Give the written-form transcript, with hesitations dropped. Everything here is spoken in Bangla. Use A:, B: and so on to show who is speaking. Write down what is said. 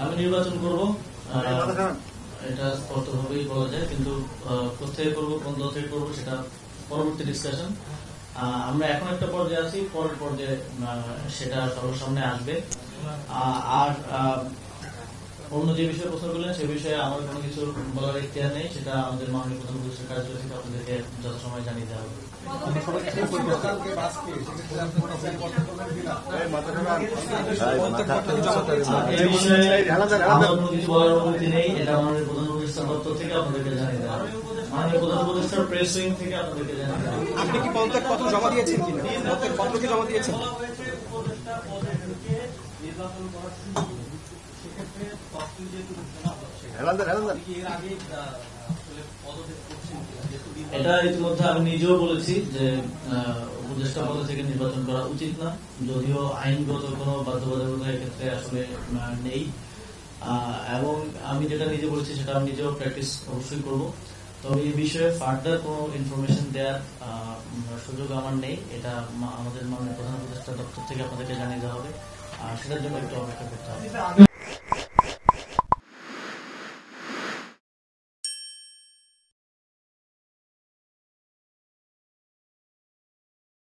A: আমি নির্বাচন করব, এটা স্পষ্টভাবেই বলা যায়, কিন্তু কোথায় করবো, কোন দল থেকে করবো সেটা পরবর্তী ডিসকাশন। আমরা এখন একটা পর্যায়ে আছি, পরের পর্যায়ে সেটা সবার সামনে আসবে। আর অন্য যে বিষয়ে প্রশ্ন করলেন সে বিষয়ে আমার কোনো কিছু বলার ইখতিয়ার নেই, সেটা আমাদের মাননীয় প্রধান উপদেষ্টার কার্যালয় থেকে আপনাদেরকে যথাসময় জানিয়ে দেওয়া হবে। এই বিষয়ে আমার কোনো কিছু বলার অনুমতি নেই, এটা মাননীয় প্রধান উপদেষ্টার দপ্তর থেকে আপনাদেরকে জানিয়ে দেওয়া হবে। মাননীয় প্রধান উপদেষ্টার প্রেস উইং থেকে আপনাদেরকে জানিয়ে দেওয়া হবে।
B: আপনি কি পদত্যাগ পত্র জমা দিয়েছেন কিনা? পদত্যাগ পত্র কি জমা দিয়েছেন?
A: এটা ইতিমধ্যে আমি নিজেও বলেছি যে উপদেষ্টা পদ থেকে নির্বাচন করা উচিত না, যদিও আইনগত কোনো বাধ্যবাধকতা এক্ষেত্রে আসলে নেই। এবং আমি যেটা নিজে বলেছি সেটা আমি নিজেও প্র্যাকটিস অবশ্যই করব। তবে এই বিষয়ে ফার্দার কোনো ইনফরমেশন দেওয়ার সুযোগ আমার নেই, এটা আমাদের মাননীয় প্রধান উপদেষ্টা দপ্তর থেকে আপনাদেরকে জানিয়ে দেওয়া হবে, আর সেটার জন্য একটু অপেক্ষা করতে হবে।